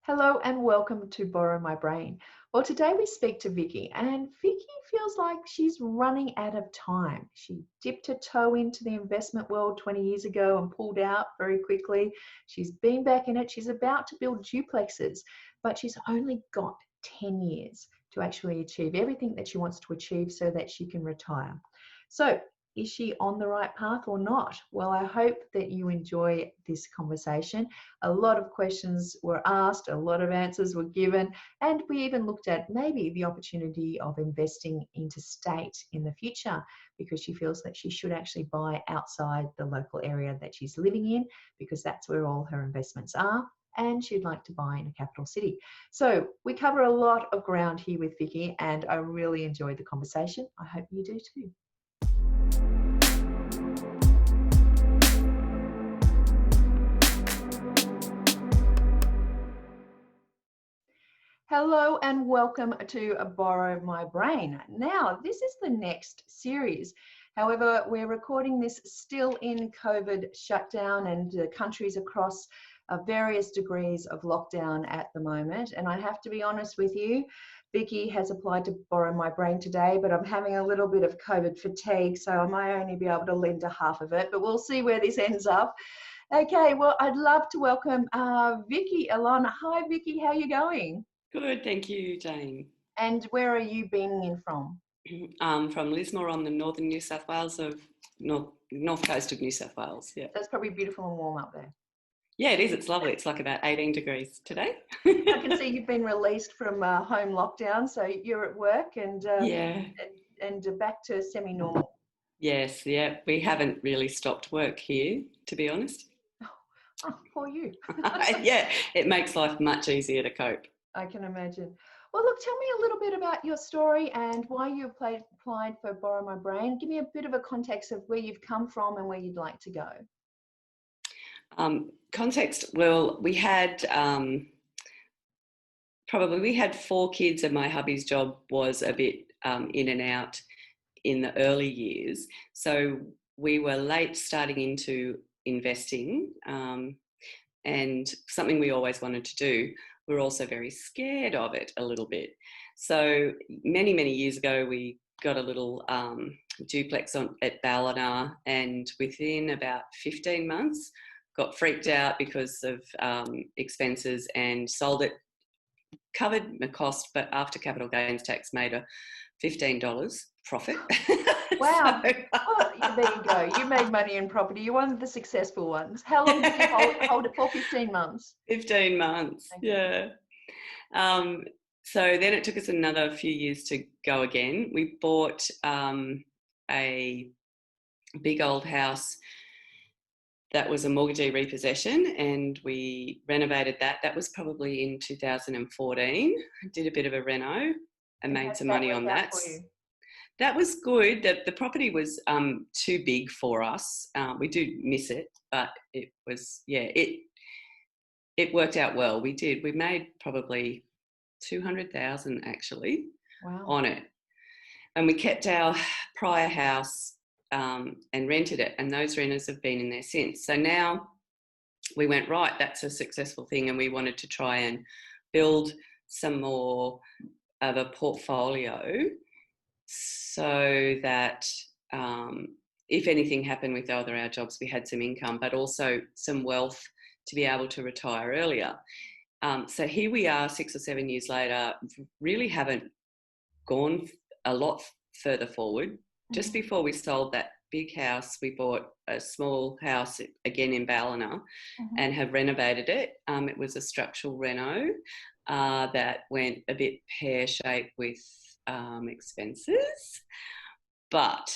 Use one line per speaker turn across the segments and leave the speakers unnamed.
Hello and welcome to Borrow My Brain. Well, today we speak to Vicky, and Vicky feels like she's running out of time. She dipped her toe into the investment world 20 years ago and pulled out very quickly. She's been back in it. She's about to build duplexes, but she's only got 10 years to actually achieve everything that she wants to achieve so that she can retire. So, is she on the right path or not? Well, I hope that you enjoy this conversation. A lot of questions were asked, a lot of answers were given, and we even looked at maybe the opportunity of investing interstate in the future because she feels that she should actually buy outside the local area that she's living in because that's where all her investments are. And she'd like to buy in a capital city. So we cover a lot of ground here with Vicky, and I really enjoyed the conversation. I hope you do too. Hello and welcome to Borrow My Brain. Now, this is the next series. However, we're recording this still in COVID shutdown and countries across various degrees of lockdown at the moment. And I have to be honest with you, Vicky has applied to Borrow My Brain today, but I'm having a little bit of COVID fatigue, so I might only be able to lend a half of it, but we'll see where this ends up. Okay, well, I'd love to welcome Vicky along. Hi, Vicky, how are you going?
Good, thank you, Jane.
And where are you beaming in from?
From Lismore on the northern New South Wales of north coast of New South Wales. Yeah,
That's probably beautiful and warm up there.
yeah, it is. It's lovely. It's like about 18 degrees today.
I can see you've been released from home lockdown, so you're at work and back to semi-normal.
Yes, yeah. We haven't really stopped work here, to be honest.
Oh, poor you.
Yeah, it makes life much easier to cope.
I can imagine. Well, look, tell me a little bit about your story and why you applied for Borrow My Brain. Give me a bit of a context of where you've come from and where you'd like to go.
Context, well, we had we had 4 kids and my hubby's job was a bit in and out in the early years. So we were late starting into investing and something we always wanted to do. We're also very scared of it a little bit. So many, many years ago, we got a little duplex at Ballina, and within about 15 months, got freaked out because of expenses and sold it, covered the cost, but after capital gains tax made a $15 profit.
Wow. Well, there you go. You made money in property. You're one of the successful ones. How long did you hold it for? 15 months?
15 months, yeah. So then it took us another few years to go again. We bought a big old house that was a mortgagee repossession and we renovated that. That was probably in 2014. Did a bit of a reno and made some money on that. That was good. The property was too big for us. We do miss it, but it was, yeah, it worked out well. We made probably 200,000 actually.
Wow.
On it. And we kept our prior house and rented it, and those renters have been in there since. So now we went, right, that's a successful thing, and we wanted to try and build some more of a portfolio so that if anything happened with either our jobs, we had some income, but also some wealth to be able to retire earlier. So here we are 6 or 7 years later, really haven't gone a lot further forward. Mm-hmm. Just before we sold that big house, we bought a small house again in Ballina, mm-hmm. and have renovated it. It was a structural reno that went a bit pear-shaped with expenses. But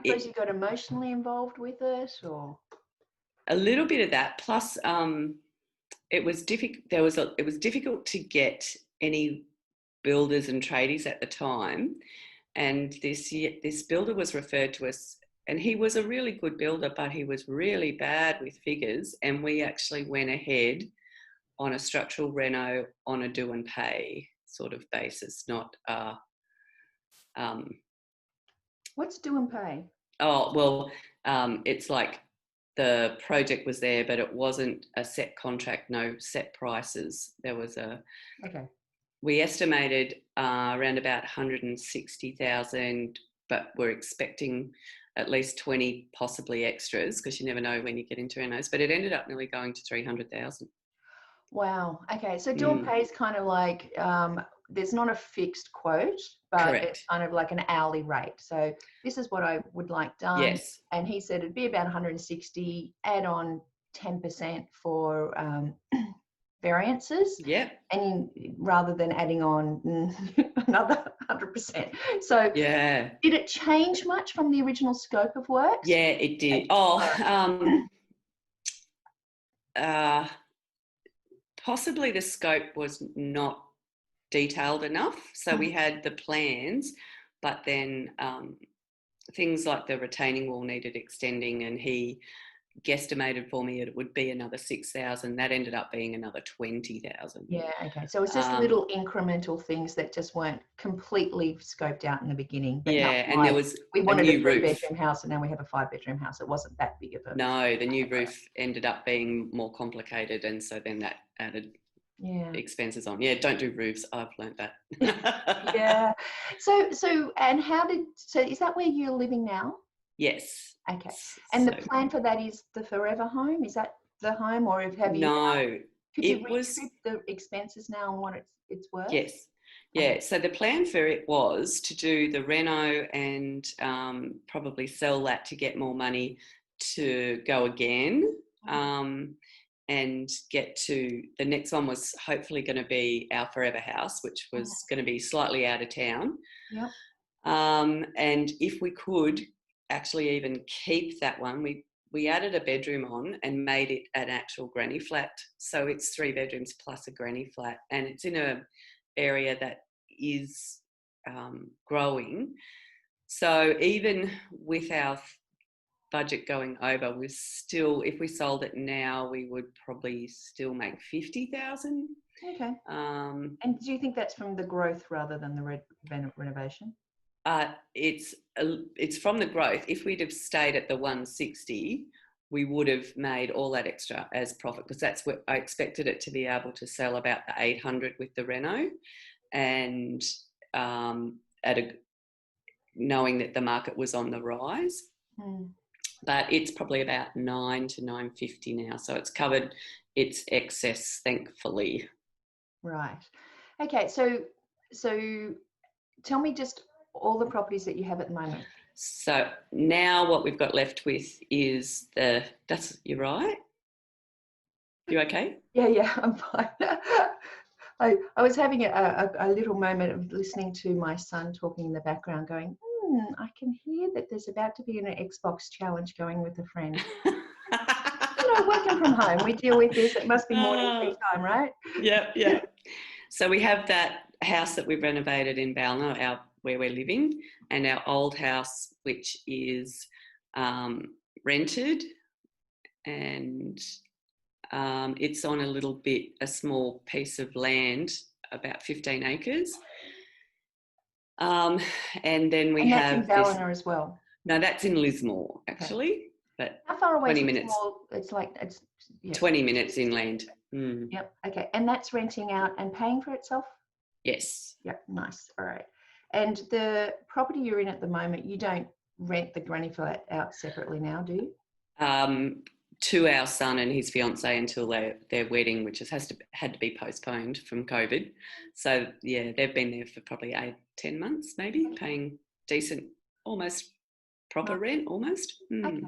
because you got emotionally involved with it, or
a little bit of that. Plus, it was difficult. It was difficult to get any builders and tradies at the time, and this builder was referred to us, and he was a really good builder, but he was really bad with figures, and we actually went ahead on a structural reno on a do and pay sort of basis, not
what's do and pay?
Oh, well, it's like the project was there, but it wasn't a set contract, no set prices. There was we estimated around about 160,000, but we're expecting at least 20 possibly extras, because you never know when you get into renos, but it ended up nearly going to 300,000.
Wow. Okay. So Dawn pays kind of like, there's not a fixed quote, but
Correct.
it's kind of like an hourly rate. So this is what I would like done.
Yes.
And he said it'd be about 160, add on 10% for variances.
Yep.
And rather than adding on another 100%. So
yeah.
Did it change much from the original scope of works?
Yeah, it did. Possibly the scope was not detailed enough. So we had the plans, but then things like the retaining wall needed extending, and he guesstimated for me it would be another 6,000. That ended up being another 20,000.
Yeah, okay. So it's just little incremental things that just weren't completely scoped out in the beginning. But
and there was
we wanted a
new roof.
3-bedroom house, and now we have a 5-bedroom house. It wasn't that big of a...
No, the new roof ended up being more complicated, and so then that added expenses on. Yeah, don't do roofs. I've learned that.
Yeah. So is that where you're living now?
Yes.
Okay. And the plan for that is the forever home? Is that the home, or have you...
No.
Could you recoup the expenses now and what it's worth?
Yes. Yeah. So the plan for it was to do the reno and probably sell that to get more money to go again. And get to the next one was hopefully going to be our forever house, which was going to be slightly out of town.
Yep.
And if we could actually even keep that one, we added a bedroom on and made it an actual granny flat. So it's 3 bedrooms plus a granny flat, and it's in a area that is growing. So even with our budget going over, we're still, if we sold it now, we would probably still make 50,000.
Okay. And do you think that's from the growth rather than the renovation?
It's from the growth. If we'd have stayed at the 160, we would have made all that extra as profit, because that's what I expected it to be able to sell, about the 800 with the reno, and knowing that the market was on the rise. But it's probably about 9 to 950 now, so it's covered its excess, thankfully.
Right. Okay. So tell me just all the properties that you have at the moment.
So now what we've got left with is you're right? You okay?
Yeah, I'm fine. I was having a little moment of listening to my son talking in the background, going, I can hear that there's about to be an Xbox challenge going with a friend. Working from home, we deal with this. It must be morning tea time, right?
Yeah. So we have that house that we've renovated in Balna, where we're living, and our old house, which is rented, and it's on a small piece of land, about 15 acres. And then we have...
And that's in Ballina as well?
No, that's in Lismore, actually. Okay. But
how far away
20
is
minutes.
It's
20 minutes inland.
Yep. Okay. And that's renting out and paying for itself?
Yes.
Yep. Nice. All right. And the property you're in at the moment, you don't rent the granny flat out separately now, do you?
To our son and his fiancée until their wedding, which had to be postponed from COVID. So yeah, they've been there for probably 8-10 months, maybe, paying decent, almost proper rent, almost.
Okay.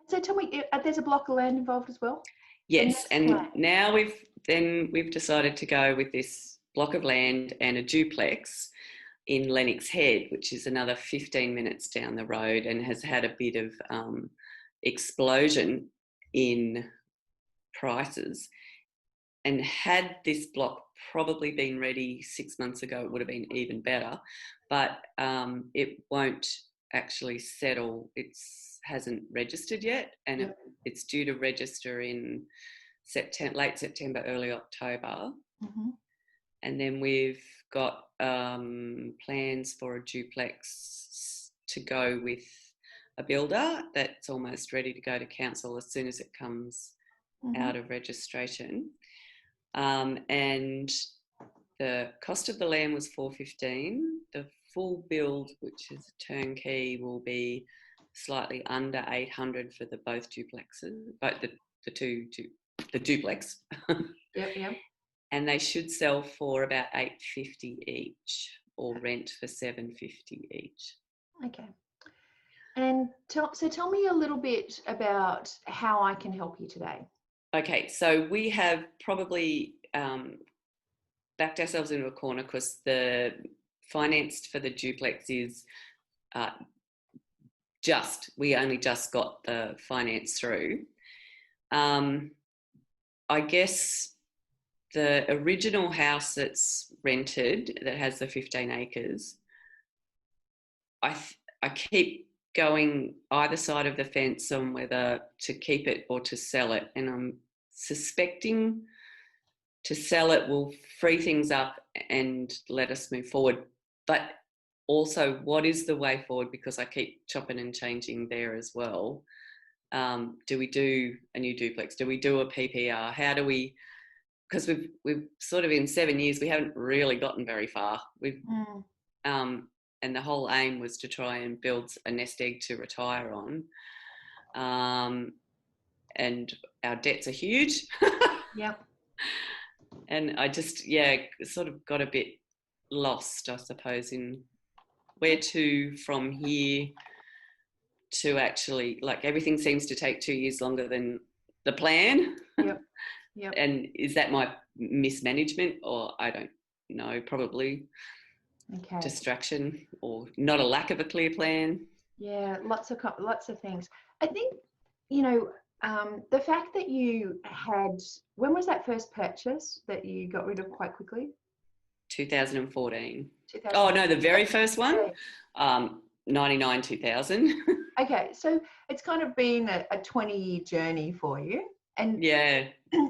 So tell me, there's a block of land involved as well?
Yes, and now we've decided to go with this block of land and a duplex in Lennox Head, which is another 15 minutes down the road, and has had a bit of explosion in prices. And had this block probably been ready 6 months ago, it would have been even better. But it won't actually settle. It hasn't registered yet, and it's due to register in late September, early October. And then we've got plans for a duplex to go with a builder that's almost ready to go to council as soon as it comes out of registration. And the cost of the land was $415. The full build, which is a turnkey, will be slightly under $800 for both duplexes, both the duplex.
Yep.
And they should sell for about $850 each, or rent for $750 each.
Okay. And tell me a little bit about how I can help you today.
Okay, so we have probably backed ourselves into a corner because the financed for the duplex is we only just got the finance through. I guess the original house that's rented, that has the 15 acres, I keep going either side of the fence on whether to keep it or to sell it. And I'm suspecting to sell it will free things up and let us move forward. But also, what is the way forward? Because I keep chopping and changing there as well. Do we do a new duplex? Do we do a PPR? How do we... Because we've sort of, in 7 years, we haven't really gotten very far. And the whole aim was to try and build a nest egg to retire on. And our debts are huge.
Yep.
And I just, sort of got a bit lost, I suppose, in where to from here to actually, like, everything seems to take 2 years longer than the plan.
Yep.
And is that my mismanagement, or I don't know, probably distraction, or not a lack of a clear plan?
Yeah, lots of things. I think, the fact that you had, when was that first purchase that you got rid of quite quickly?
2014. Oh no, the very first one, 99, 2000.
Okay, so it's kind of been a 20-year journey for you, and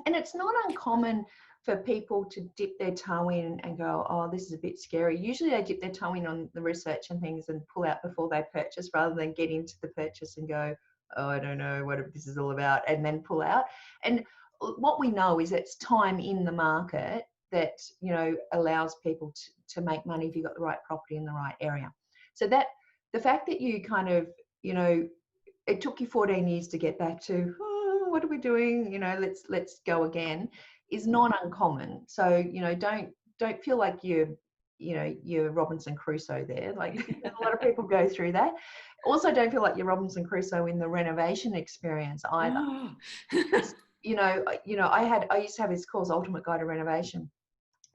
and it's not uncommon for people to dip their toe in and go, oh, this is a bit scary. Usually they dip their toe in on the research and things and pull out before they purchase, rather than get into the purchase and go, oh, I don't know what this is all about, and then pull out. And what we know is it's time in the market that, allows people to make money if you've got the right property in the right area. So that the fact that you kind of, it took you 14 years to get back to, oh, what are we doing? Let's go again, is not uncommon. So, don't feel like you're Robinson Crusoe there. Like, a lot of people go through that. Also, don't feel like you're Robinson Crusoe in the renovation experience either. I used to have this course, Ultimate Guide to Renovation,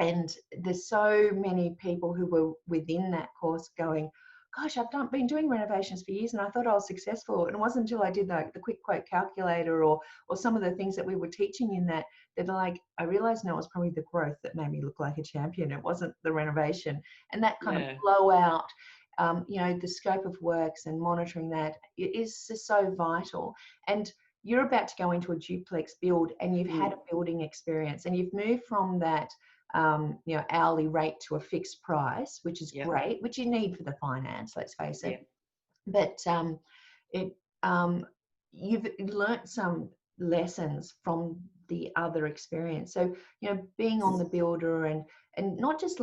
and there's so many people who were within that course going, gosh, I've been doing renovations for years and I thought I was successful. And it wasn't until I did the quick quote calculator or some of the things that we were teaching in that they're like, I realized now it was probably the growth that made me look like a champion. It wasn't the renovation. And that kind of blowout, the scope of works and monitoring that is just so vital. And you're about to go into a duplex build and you've had a building experience and you've moved from that hourly rate to a fixed price, which is great, which you need for the finance, let's face it. But you've learnt some lessons from the other experience. So, being on the builder and not just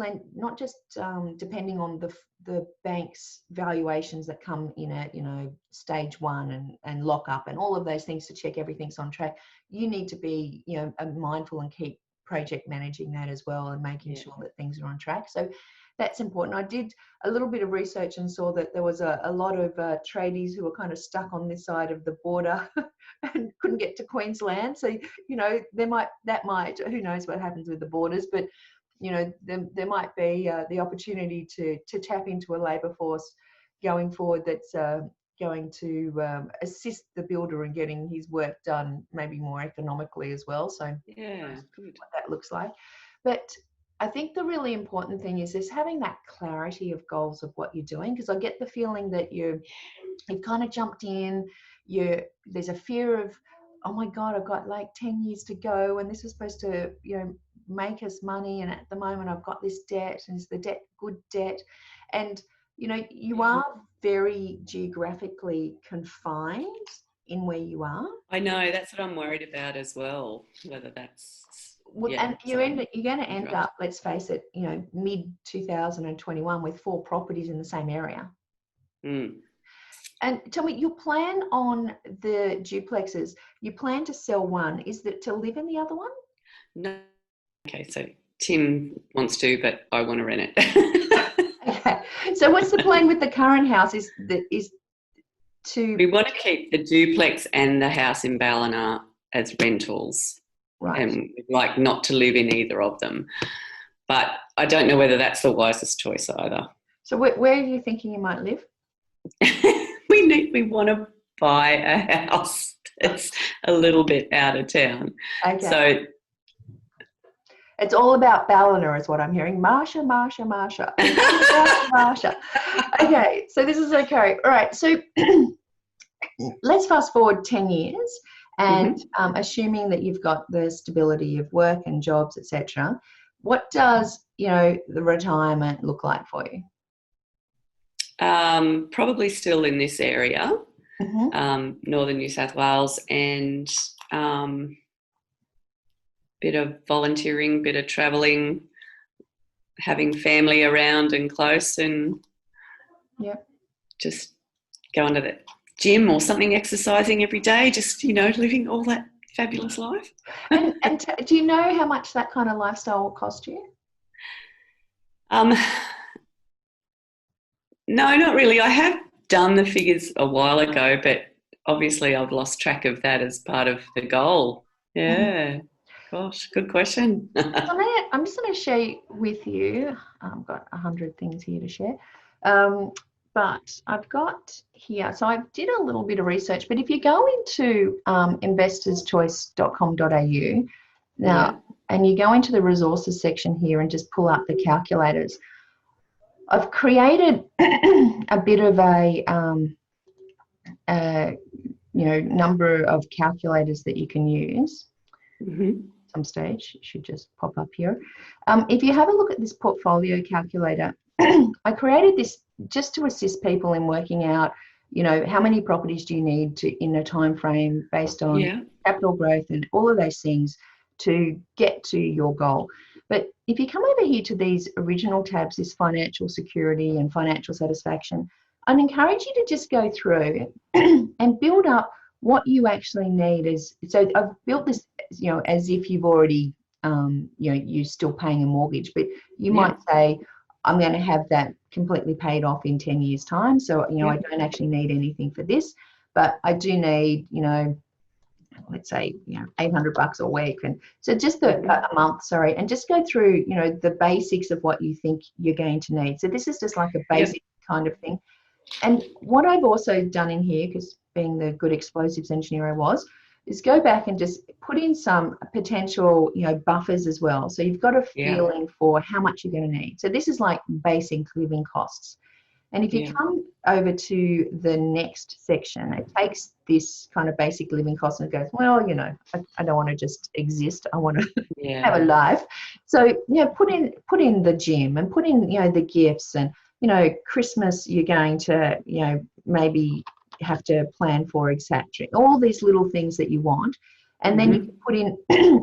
depending on the bank's valuations that come in at, stage one and lock up and all of those things to check everything's on track. You need to be, mindful and keep project managing that as well and making sure that things are on track. So that's important. I did a little bit of research and saw that there was a lot of tradies who were kind of stuck on this side of the border and couldn't get to Queensland. So, that might, who knows what happens with the borders, but, there might be the opportunity to tap into a labour force going forward that's going to assist the builder in getting his work done maybe more economically as well. So
good.
What that looks like. But I think the really important thing is having that clarity of goals of what you're doing, because I get the feeling that you've kind of jumped in, there's a fear of, oh my God, I've got like 10 years to go and this is supposed to, make us money, and at the moment I've got this debt, and is the debt good debt? And you know, you are very geographically confined in where you are.
I know, that's what I'm worried about as well, whether that's,
Well,
yeah.
and you're going to end up, let's face it, you know, mid 2021 with 4 properties in the same area.
Mm.
And tell me, you plan on the duplexes, you plan to sell one. Is that to live in the other one?
No. Okay, so Tim wants to, but I want to rent it.
Okay. So what's the plan with the current house? Is to...
We want to keep the duplex and the house in Ballina as rentals.
Right.
And like not to live in either of them. But I don't know whether that's the wisest choice either.
So where are you thinking you might live?
We want to buy a house that's a little bit out of town.
Okay.
So
it's all about Ballina is what I'm hearing. Marsha. Marsha. Okay, so this is okay. All right, so let's fast forward 10 years and assuming that you've got the stability of work and jobs, etc. What does, you know, the retirement look like for you?
Probably still in this area, northern New South Wales, and bit of volunteering, bit of travelling, having family around and close, and just going to the gym or something, exercising every day, just, you know, living all that fabulous life.
and do you know how much that kind of lifestyle will cost you?
No, not really. I have done the figures a while ago, but obviously I've lost track of that as part of the goal. Yeah. Gosh, good question.
I'm just going to share with you. I've got 100 things here to share. But I've got here, so I did a little bit of research, but if you go into investorschoice.com.au now, and you go into the resources section here and just pull up the calculators, I've created a bit of a you know, number of calculators that you can use. Some stage, it should just pop up here. If you have a look at this portfolio calculator, I created this just to assist people in working out, you know, how many properties do you need to in a time frame based on capital growth and all of those things to get to your goal. But if you come over here to these original tabs, this financial security and financial satisfaction, I'd encourage you to just go through and build up what you actually need. So I've built this, you know, as if you've already, you know, you're still paying a mortgage, but you might say, I'm going to have that completely paid off in 10 years time. So, you know, I don't actually need anything for this, but I do need, you know, let's say, you know, $800 a week. And so just a month, sorry, and just go through, you know, the basics of what you think you're going to need. So this is just like a basic kind of thing. And what I've also done in here, because being the good explosives engineer I was, is go back and just put in some potential, you know, buffers as well. So you've got a feeling for how much you're going to need. So this is like basic living costs. And if you come over to the next section, it takes this kind of basic living costs and goes, well, you know, I don't want to just exist. I want to have a life. So, you know, put in the gym and put in, you know, the gifts and, you know, Christmas you're going to, you know, maybe have to plan for, etc. All these little things that you want. And then you can put in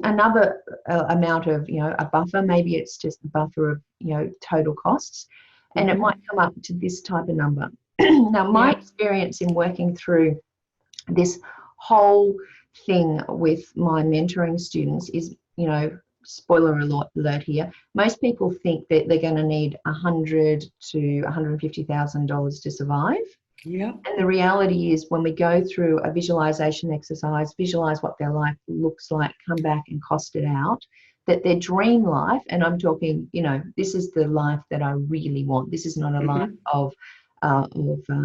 another amount of, you know, a buffer. Maybe it's just a buffer of, you know, total costs. And it might come up to this type of number. Now, my experience in working through this whole thing with my mentoring students is, you know, spoiler alert here, most people think that they're going to need $100,000 to $150,000 to survive. And the reality is when we go through a visualization exercise, visualize what their life looks like, come back and cost it out, that their dream life, and I'm talking, you know, this is the life that I really want. This is not a life of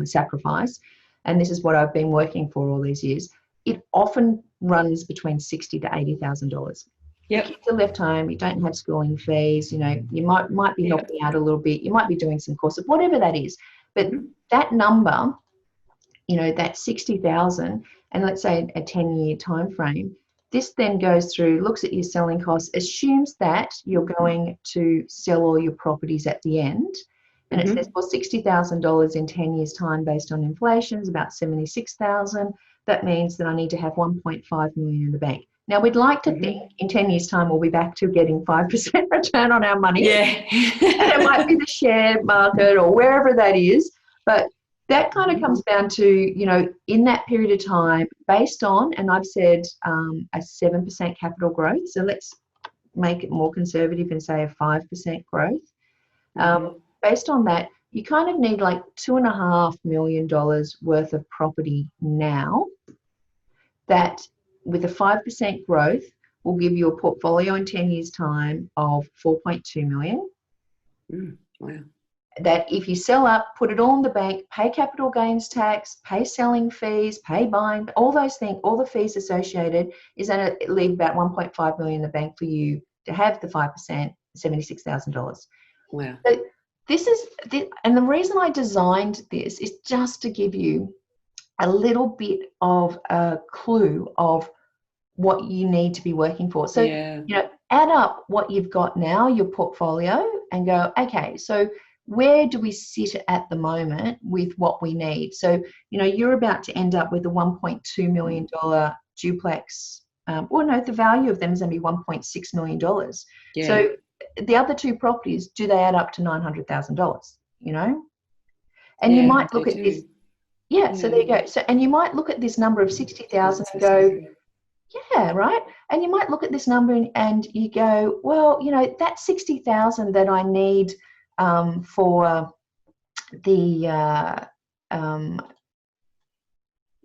sacrifice. And this is what I've been working for all these years. It often runs between $60,000 to $80,000. Kids are left home, you don't have schooling fees, you know, you might be helping out a little bit, you might be doing some courses, whatever that is. But that number, you know, that 60,000, and let's say a 10-year time frame, this then goes through, looks at your selling costs, assumes that you're going to sell all your properties at the end, And it says, well, $60,000 in 10 years' time based on inflation is about 76,000. That means that I need to have 1.5 million in the bank. Now, we'd like to think in 10 years' time we'll be back to getting 5% return on our money.
Yeah.
And it might be the share market or wherever that is. But that kind of comes down to, you know, in that period of time, based on, and I've said a 7% capital growth. So let's make it more conservative and say a 5% growth. Based on that, you kind of need like $2.5 million worth of property now that with a 5% growth will give you a portfolio in 10 years' time of 4.2 million.
Wow.
That if you sell up, put it all in the bank, pay capital gains tax, pay selling fees, pay buying, all those things, all the fees associated, is going to leave about 1.5 million in the bank for you to have the 5%, $76,000.
Wow.
So and the reason I designed this is just to give you a little bit of a clue of what you need to be working for. So, you know, add up what you've got now, your portfolio, and go, okay, so where do we sit at the moment with what we need? So, you know, you're about to end up with a $1.2 million duplex. The value of them is going to be $1.6 million.
Yeah.
So the other two properties, do they add up to $900,000, you know? And you might look at this. Yeah, so there you go. So, and you might look at this number of 60,000 and go, yeah, right. And you might look at this number and you go, well, you know, that 60,000 that I need for the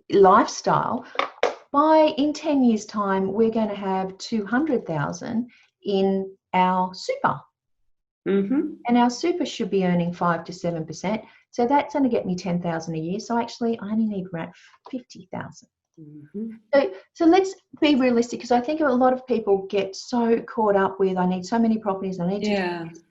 lifestyle, in 10 years' time, we're going to have 200,000 in our super. And our super should be earning 5 to 7%. So that's going to get me 10,000 a year. So actually, I only need around 50,000. So let's be realistic, because I think a lot of people get so caught up with, I need so many properties, I need to do this.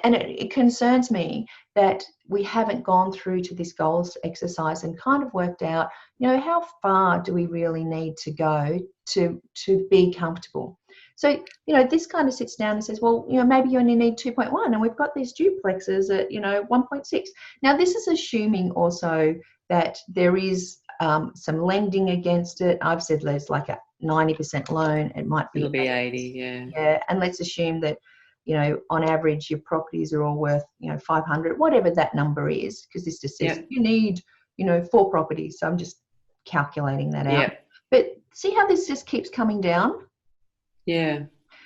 And it concerns me that we haven't gone through to this goals exercise and kind of worked out, you know, how far do we really need to go to be comfortable. So, you know, this kind of sits down and says, well, you know, maybe you only need 2.1, and we've got these duplexes at, you know, 1.6. Now, this is assuming also that there is some lending against it. I've said there's like a 90% loan. It might be
80,
yeah. And let's assume that, you know, on average, your properties are all worth, you know, 500, whatever that number is, because this just says you need, you know, 4 properties. So I'm just calculating that out. But see how this just keeps coming down?
Yeah.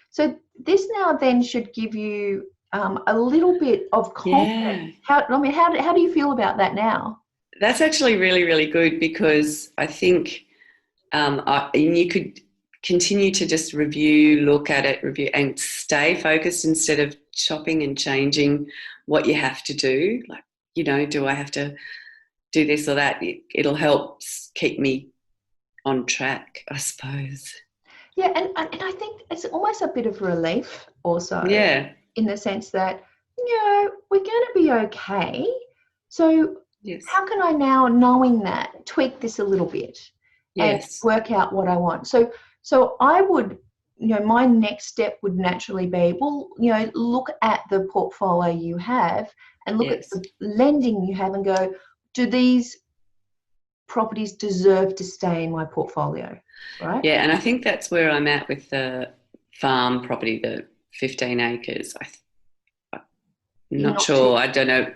So this now then should give you a little bit of confidence. How do you feel about that now?
That's actually really, really good, because I think you could continue to just look at it, and stay focused instead of chopping and changing what you have to do. Like, you know, do I have to do this or that? It'll help keep me on track, I suppose.
Yeah, and I think it's almost a bit of relief also.
Yeah.
In the sense that, you know, we're going to be okay. So how can I now, knowing that, tweak this a little bit and work out what I want? So I would, you know, my next step would naturally be, well, you know, look at the portfolio you have and look at the lending you have and go, do these properties deserve to stay in my portfolio, right?
Yeah, and I think that's where I'm at with the farm property, the 15 acres. I'm not sure. I don't know.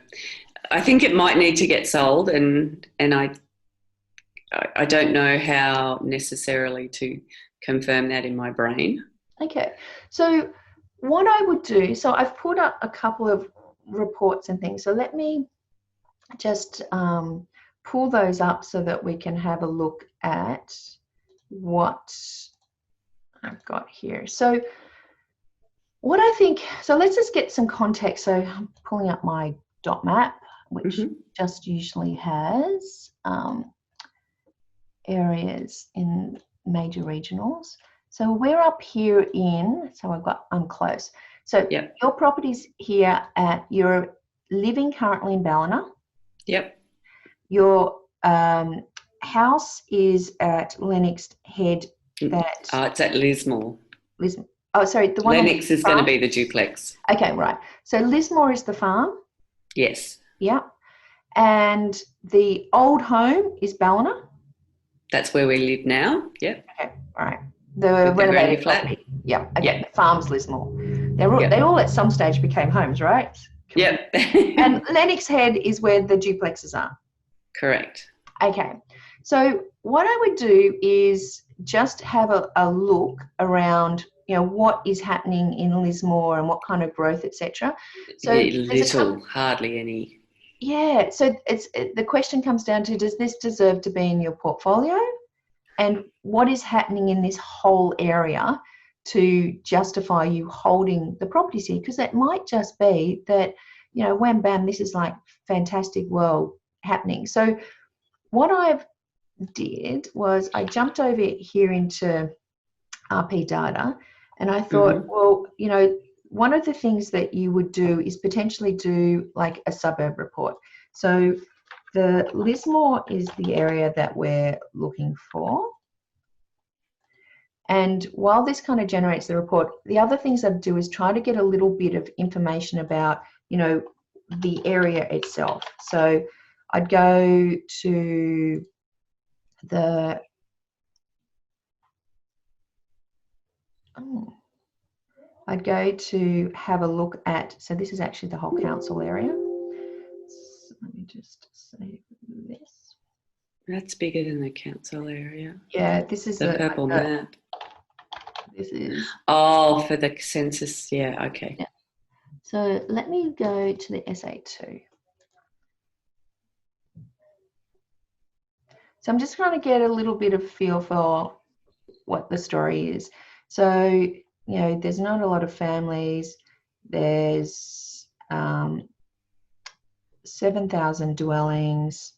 I think it might need to get sold, and I don't know how necessarily to confirm that in my brain.
Okay. So what I would do, so I've put up a couple of reports and things. So let me just pull those up so that we can have a look at what I've got here. So what I think, so let's just get some context. So I'm pulling up my dot map, which just usually has areas in major regionals. So we're up here I'm close. So your property's here you're living currently in Ballina.
Yep.
Your house is at Lennox Head.
It's at Lismore.
Oh, sorry. The one
Lennox is going to be the duplex.
Okay, right. So Lismore is the farm.
Yes.
Yeah. And the old home is Ballina?
That's where we live now. Yep.
Okay, all right. The
With the granny
renovated
flat.
property. Yeah, okay.
Yep.
The farms Lismore.
Yep.
They all at some stage became homes, right?
Yep.
And Lennox Head is where the duplexes are.
Correct.
Okay. So what I would do is just have a look around, what is happening in Lismore and what kind of growth, etc. So
Little, hardly any.
Yeah. So the question comes down to, does this deserve to be in your portfolio? And what is happening in this whole area to justify you holding the properties here? Because it might just be that, wham, bam, this is like fantastic world happening. So what I did was I jumped over here into RP data, and I thought, well, one of the things that you would do is potentially do like a suburb report. So the Lismore is the area that we're looking for. And while this kind of generates the report, the other things I'd do is try to get a little bit of information about, the area itself. So I'd go to I'd go to have a look at, so this is actually the whole council area. So let me just save this.
That's bigger than the council area.
Yeah, this is
the purple map.
This is.
Oh, for the census. Yeah, okay.
Yeah. So let me go to the SA2. So I'm just trying to get a little bit of feel for what the story is. So, there's not a lot of families. There's 7,000 dwellings.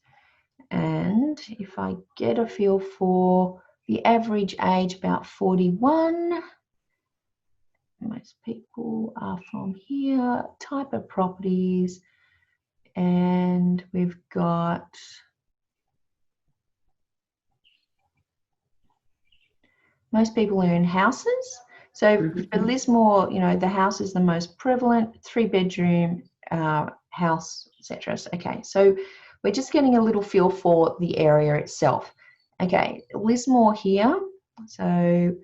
And if I get a feel for the average age, about 41. Most people are from here. Type of properties. And we've got most people are in houses. So for Lismore, the house is the most prevalent, 3-bedroom house, etc. Okay, so we're just getting a little feel for the area itself. Okay, Lismore here, so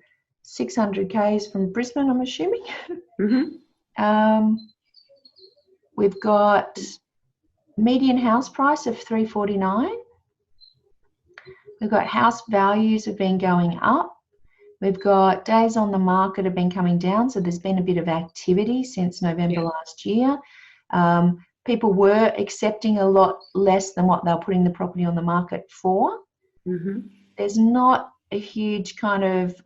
600 k's from Brisbane, I'm assuming. We've got median house price of $349. We've got house values have been going up. We've got days on the market have been coming down, so there's been a bit of activity since November last year. People were accepting a lot less than what they were putting the property on the market for. There's not a huge kind of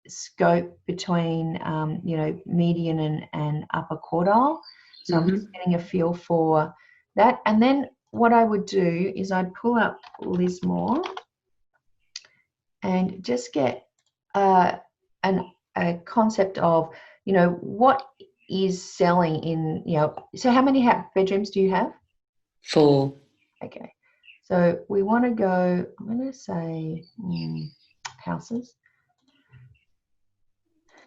scope between, median and upper quartile. So I'm just getting a feel for that. And then what I would do is I'd pull up Lismore and just get a concept of, what is selling in, so how many bedrooms do you have?
4.
Okay. So we want to go, I'm going to say houses.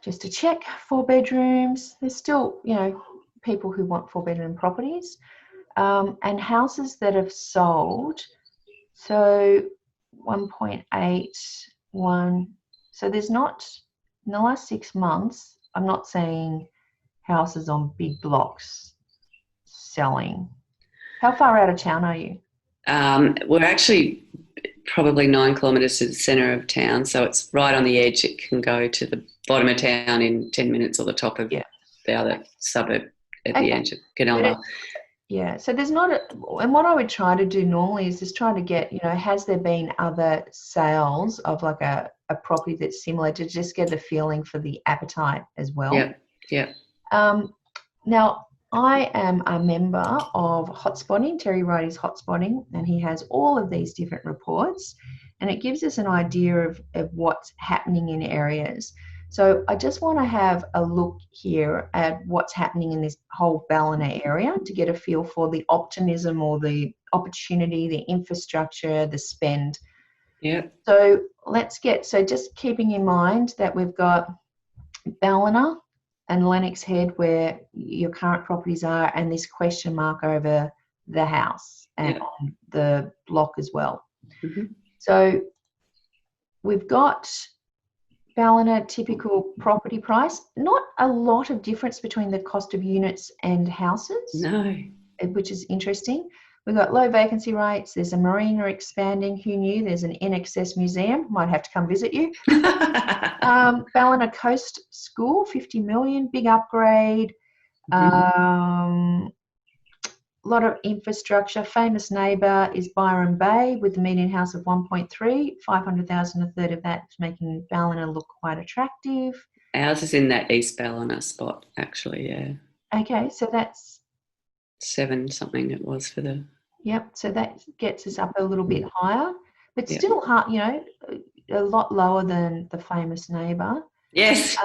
Just to check, 4 bedrooms. There's still, people who want 4-bedroom properties. And houses that have sold, so 1.81. So there's not, in the last 6 months, I'm not seeing houses on big blocks selling. How far out of town are you?
We're actually probably 9 kilometres to the centre of town, so it's right on the edge. It can go to the bottom of town in 10 minutes or the top of the other suburb at the edge of Canella.
Yeah, so there's not and what I would try to do normally is just try to get, has there been other sales of like a property that's similar, to just get a feeling for the appetite as well.
Yeah.
Now, I am a member of Hotspotting, Terry Ridey's Hotspotting, and he has all of these different reports, and it gives us an idea of what's happening in areas. So I just want to have a look here at what's happening in this whole Ballina area to get a feel for the optimism or the opportunity, the infrastructure, the spend.
Yeah.
So just keeping in mind that we've got Ballina and Lennox Head, where your current properties are, and this question mark over the house and the block as well.
Mm-hmm.
So we've got Ballina typical property price. Not a lot of difference between the cost of units and houses.
No.
Which is interesting. We've got low vacancy rates. There's a marina expanding. Who knew? There's an NXS museum. Might have to come visit you. Ballina Coast School, 50 million, big upgrade. A lot of infrastructure. Famous neighbour is Byron Bay with the median house of 1.3, 500,000, a third of that, making Ballina look quite attractive.
Ours is in that East Ballina spot, actually, yeah.
Okay, so that's
7 something it was for the...
Yep, so that gets us up a little bit higher, but still hard, a lot lower than the famous neighbour.
Yes.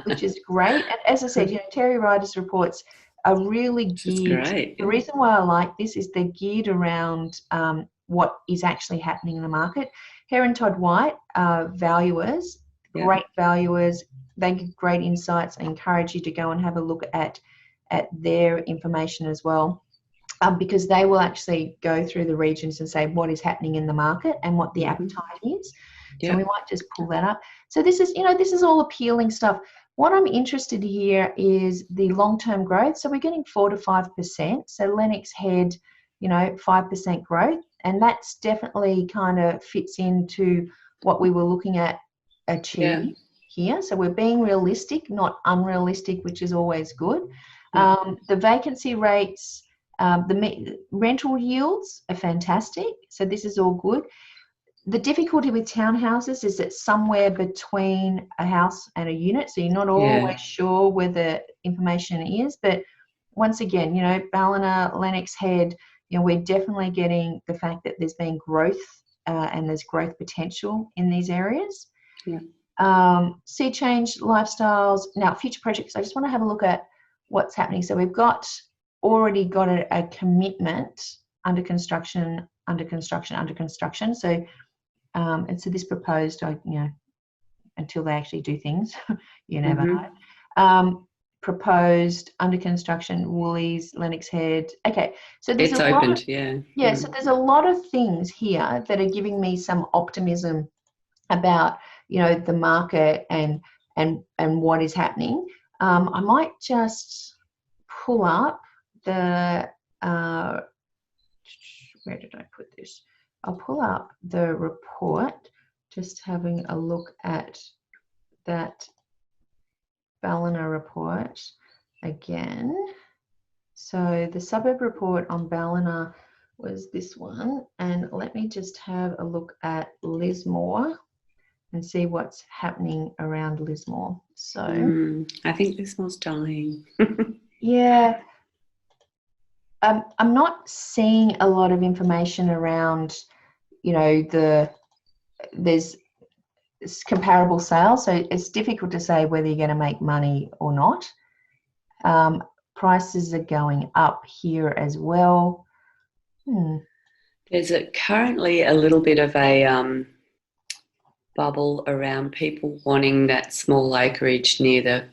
Which is great. And as I said, Terry Ryder's reports are really geared.
Great.
The reason why I like this is they're geared around what is actually happening in the market. Heron Todd White, valuers, great valuers. They give great insights. I encourage you to go and have a look at their information as well, because they will actually go through the regions and say what is happening in the market and what the appetite is. So we might just pull that up. So this is all appealing stuff. What I'm interested to hear is the long-term growth. So we're getting 4 to 5%. So Lennox Head, 5% growth, and that's definitely kind of fits into what we were looking at achieving here. So we're being realistic, not unrealistic, which is always good. The vacancy rates, the rental yields are fantastic. So this is all good. The difficulty with townhouses is it's somewhere between a house and a unit, so you're not always sure where the information is. But once again, Ballina, Lennox Head, we're definitely getting the fact that there's been growth and there's growth potential in these areas. Sea change, lifestyles. Now, future projects, I just want to have a look at what's happening. So we've already got a commitment under construction. So and so this proposed, until they actually do things, you never know. Proposed, under construction, Woolies, Lennox Head. Okay, so there's opened, so there's a lot of things here that are giving me some optimism about, the market and what is happening. I might just pull up the where did I put this? I'll pull up the report, just having a look at that Ballina report again. So the suburb report on Ballina was this one, and let me just have a look at Lismore and see what's happening around Lismore. So
I think Lismore's dying.
I'm not seeing a lot of information around, there's comparable sales, so it's difficult to say whether you're going to make money or not. Prices are going up here as well.
There's currently a little bit of a bubble around people wanting that small acreage near the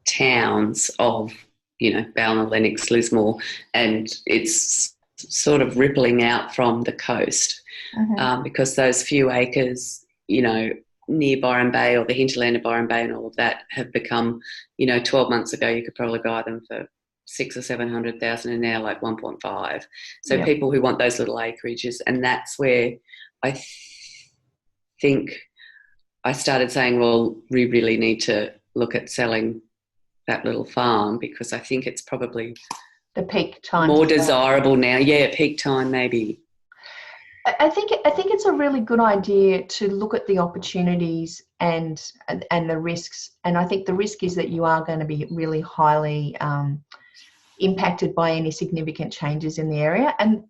towns of Ballina, Lennox, Lismore, and it's sort of rippling out from the coast because those few acres, near Byron Bay or the hinterland of Byron Bay and all of that have become, 12 months ago you could probably buy them for 600,000 or 700,000 and now like 1.5. So people who want those little acreages, and that's where I think I started saying, well, we really need to look at selling that little farm, because I think it's probably
the peak time
more desirable now. Peak time maybe.
I think it's a really good idea to look at the opportunities and the risks. And I think the risk is that you are going to be really highly impacted by any significant changes in the area. And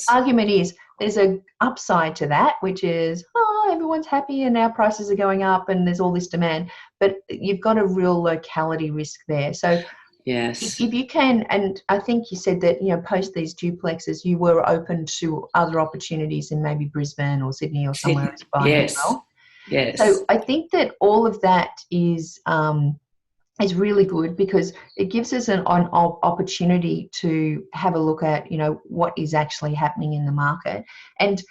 argument is there's an upside to that, which is, everyone's happy and our prices are going up and there's all this demand. But you've got a real locality risk there. So if you can, and I think you said that, post these duplexes, you were open to other opportunities in maybe Brisbane or Sydney or somewhere as well.
Yes.
So I think that all of that is is really good because it gives us an opportunity to have a look at, what is actually happening in the market. And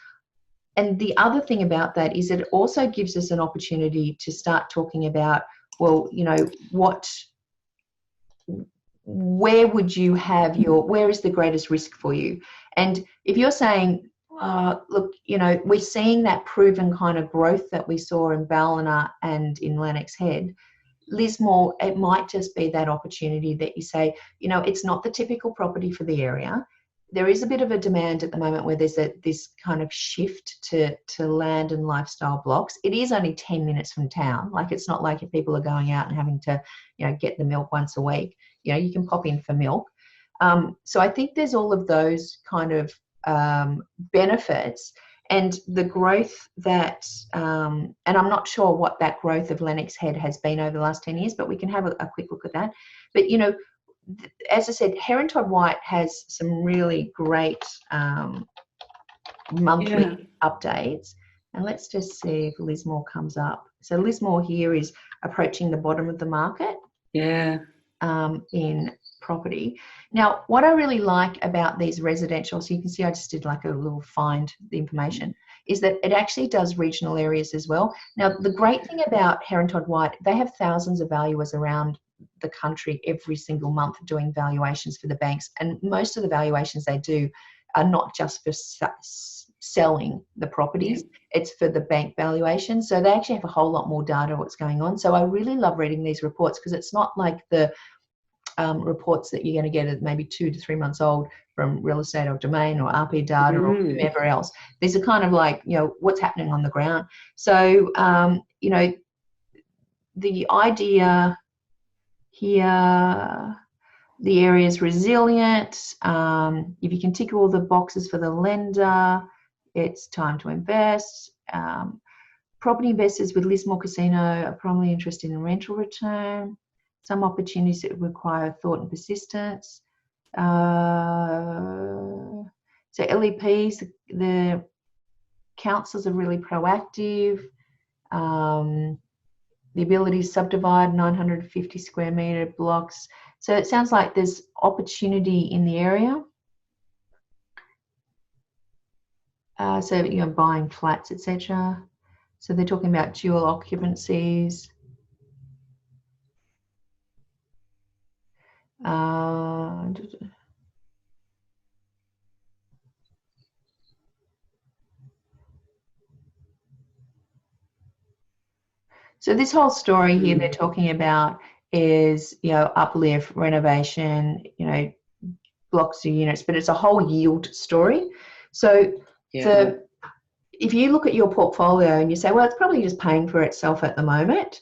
the other thing about that is it also gives us an opportunity to start talking about, well, where would you have where is the greatest risk for you? And if you're saying, look, we're seeing that proven kind of growth that we saw in Ballina and in Lennox Head, Lismore, it might just be that opportunity that you say, it's not the typical property for the area. There is a bit of a demand at the moment where there's this kind of shift to land and lifestyle blocks. It is only 10 minutes from town. Like, it's not like if people are going out and having to, get the milk once a week, you can pop in for milk. So I think there's all of those kind of benefits, and the growth that, and I'm not sure what that growth of Lennox Head has been over the last 10 years, but we can have a quick look at that. But, as I said, Heron Todd White has some really great monthly updates. And let's just see if Lismore comes up. So Lismore here is approaching the bottom of the market.
Yeah.
In property. Now, what I really like about these residential, so you can see I just did like a little find the information, is that it actually does regional areas as well. Now, the great thing about Heron Todd White, they have thousands of valuers around the country every single month doing valuations for the banks, and most of the valuations they do are not just for selling the properties, it's for the bank valuation. So they actually have a whole lot more data of what's going on. So I really love reading these reports because it's not like the reports that you're going to get at maybe 2 to 3 months old from Real Estate or Domain or RP Data or whoever else. These are kind of like, what's happening on the ground. So, the idea here, the area is resilient. If you can tick all the boxes for the lender, it's time to invest. Property investors with Lismore Casino are primarily interested in rental return. Some opportunities that require thought and persistence. So LEPs, the councils are really proactive. The ability to subdivide 950 square metre blocks. So it sounds like there's opportunity in the area. So, buying flats, etc. So they're talking about dual occupancies. So this whole story here they're talking about is, uplift, renovation, blocks of units, but it's a whole yield story. So if you look at your portfolio and you say, well, it's probably just paying for itself at the moment.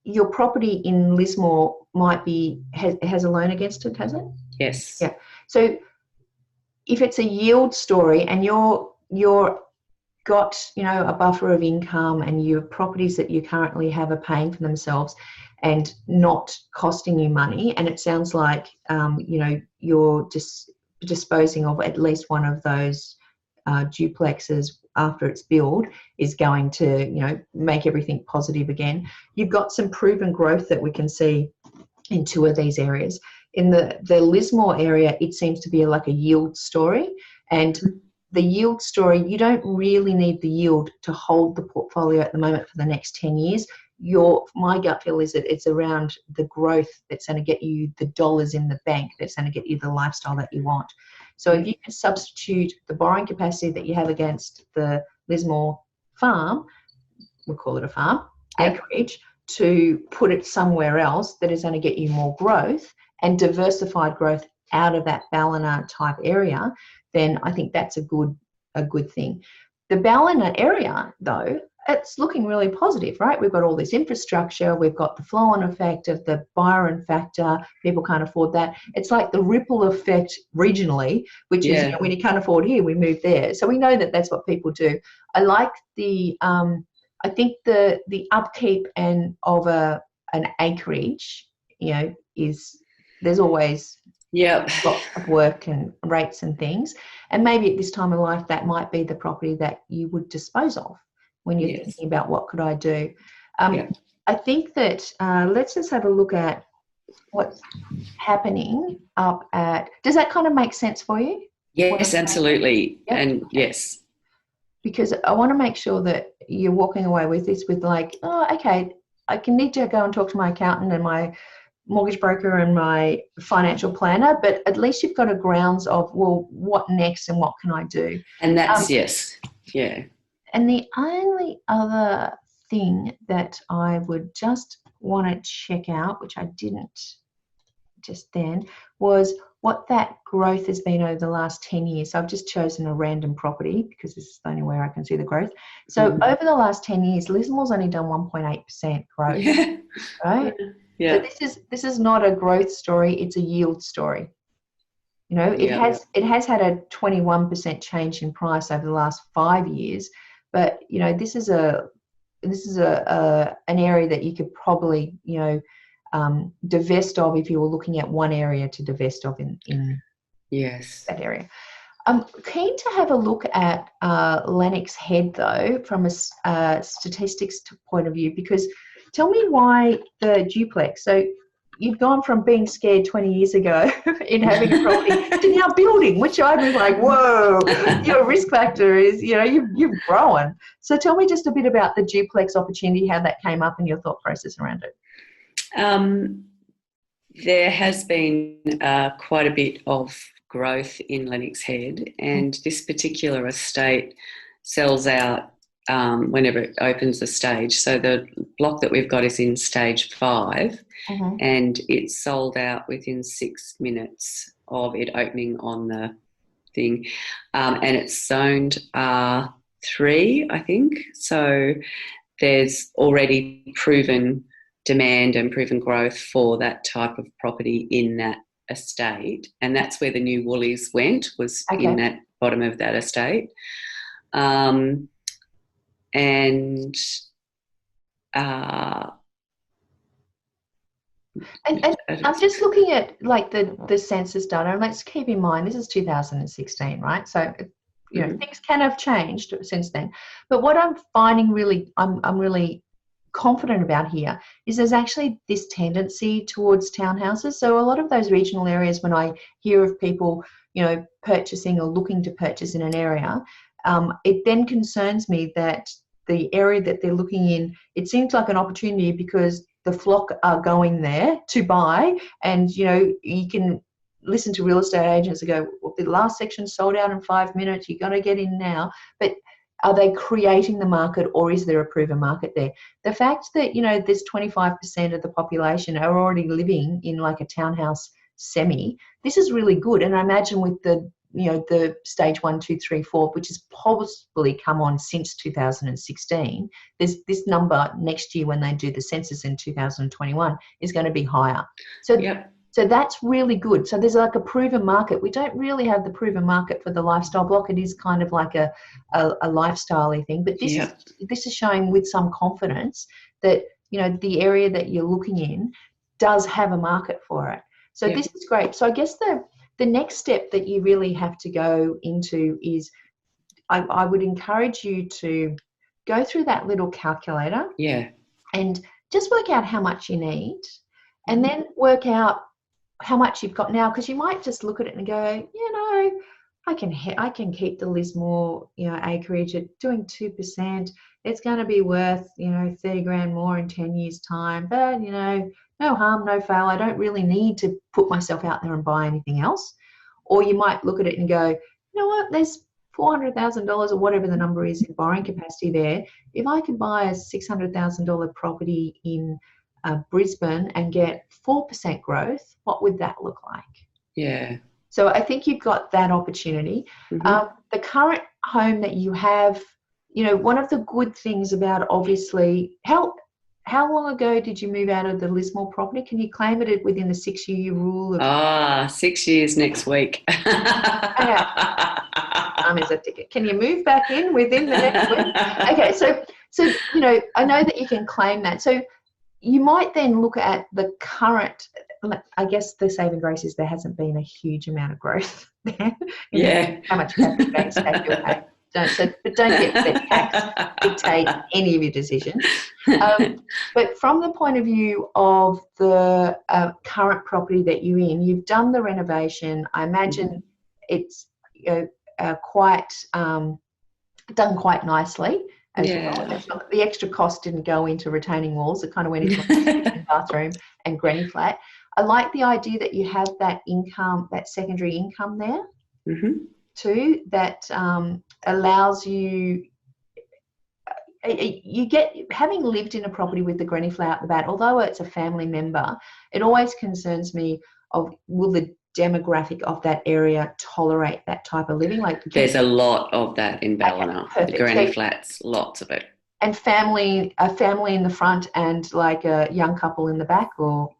Your property in Lismore might be has a loan against it, has it?
Yes.
Yeah. So if it's a yield story and you're got a buffer of income and your properties that you currently have are paying for themselves and not costing you money, and it sounds like you're disposing of at least one of those duplexes after it's built is going to make everything positive again. You've got some proven growth that we can see in 2 of these areas. In the Lismore area, it seems to be like a yield story, and the yield story, you don't really need the yield to hold the portfolio at the moment for the next 10 years. My gut feel is that it's around the growth that's going to get you the dollars in the bank, that's going to get you the lifestyle that you want. So if you can substitute the borrowing capacity that you have against the Lismore farm, we'll call it a farm, acreage, to put it somewhere else that is going to get you more growth and diversified growth out of that Ballina type area, then I think that's a good thing. The Ballina area, though, it's looking really positive, right? We've got all this infrastructure, we've got the flow-on effect of the Byron factor, people can't afford that. It's like the ripple effect regionally, which is when you can't afford here, we move there. So we know that that's what people do. I like I think the upkeep of an acreage, is there's always lots of work and rates and things. And maybe at this time of life, that might be the property that you would dispose of when you're thinking about what could I do. I think that let's just have a look at what's happening up at. Does that kind of make sense for you?
Yes, absolutely.
Yep.
And yes.
Because I want to make sure that you're walking away with this with like, oh, okay, I can need to go and talk to my accountant and my mortgage broker and my financial planner, but at least you've got a grounds of, well, what next and what can I do?
And that's, yes, yeah.
And the only other thing that I would just want to check out, which I didn't just then, was what that growth has been over the last 10 years. So I've just chosen a random property because this is the only way I can see the growth. So over the last 10 years, Lismore's only done 1.8% growth,
yeah.
right?
Yeah.
So this is not a growth story, it's a yield story. You know, it has had a 21% change in price over the last 5 years, but you know, this is an area that you could probably, you know, divest of if you were looking at one area to divest of in
yes,
that area. I'm keen to have a look at Lennox Head though from a statistics point of view, because tell me why the duplex. So you've gone from being scared 20 years ago in having a property to now building, which I was like, whoa, your risk factor is, you know, you've grown. So tell me just a bit about the duplex opportunity, how that came up and your thought process around it.
There has been quite a bit of growth in Lennox Head, and this particular estate sells out whenever it opens the stage. So the block that we've got is in stage 5, and it's sold out within 6 minutes of it opening on the thing, and it's zoned R3, I think. So there's already proven demand and proven growth for that type of property in that estate, and that's where the new Woolies went, was in that bottom of that estate. And
I'm just looking at like the census data, and let's keep in mind this is 2016, right? So you know, things can have changed since then. But what I'm finding really, I'm really confident about here is there's actually this tendency towards townhouses. So a lot of those regional areas, when I hear of people, you know, purchasing or looking to purchase in an area, it then concerns me that the area that they're looking in, it seems like an opportunity because the flock are going there to buy, and you know, you can listen to real estate agents and go, well, the last section sold out in 5 minutes, you're going to get in now. But are they creating the market, or is there a proven market there? The fact that, you know, there's 25% of the population are already living in like a townhouse semi, this is really good. And I imagine with the, you know, the stage 1, 2, 3, 4, which has possibly come on since 2016, there's this number next year when they do the census in 2021 is going to be higher. So So that's really good. So there's like a proven market. We don't really have the proven market for the lifestyle block. It is kind of like a lifestyle-y thing. But this is showing with some confidence that, you know, the area that you're looking in does have a market for it. So this is great. So I guess the next step that you really have to go into is I would encourage you to go through that little calculator and just work out how much you need, and then work out how much you've got now, because you might just look at it and go, you know, I can keep the Lismore, you know, acreage at doing 2%. It's going to be worth, you know, 30 grand more in 10 years time, but you know, no harm, no foul. I don't really need to put myself out there and buy anything else. Or you might look at it and go, you know what, there's $400,000 or whatever the number is in borrowing capacity there. If I could buy a $600,000 property in Brisbane and get 4% growth, what would that look like?
Yeah.
So I think you've got that opportunity. The current home that you have, you know, one of the good things about, obviously, how long ago did you move out of the Lismore property? Can you claim it within the 6-year rule?
6 years next week.
Time is a ticket. Can you move back in within the next week? Okay, so you know, I know that you can claim that. So you might then look at the current, I guess the saving grace is there hasn't been a huge amount of growth there.
Yeah.
How much capital gains tax you'll pay. but don't let tax dictate any of your decisions. But from the point of view of the current property that you're in, you've done the renovation. I imagine it's quite done quite nicely as well. The extra cost didn't go into retaining walls. It kind of went into a kitchen, bathroom and granny flat. I like the idea that you have that income, that secondary income there too, that allows you, having lived in a property with the granny flat out the back, although it's a family member, it always concerns me of, will the demographic of that area tolerate that type of living? Like,
there's a lot of that in Ballina.
Okay,
the granny flats, lots of it. And
a family in the front and like a young couple in the back, or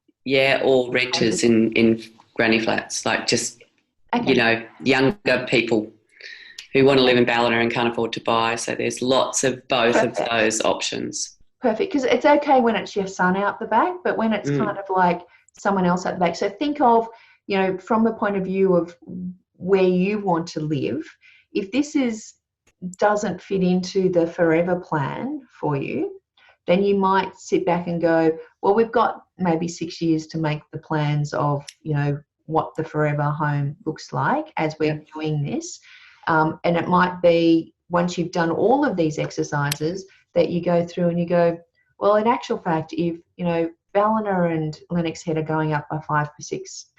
or renters in granny flats, like just younger people who want to live in Ballina and can't afford to buy. So there's lots of both of those options.
Perfect, because it's okay when it's your son out the back, but when it's kind of like someone else at the back. So think of, from the point of view of where you want to live, if this doesn't fit into the forever plan for you, then you might sit back and go, well, we've got maybe 6 years to make the plans of, what the forever home looks like as we're doing this. And it might be, once you've done all of these exercises, that you go through and you go, well, in actual fact, if, Ballina and Lennox Head are going up by 5 to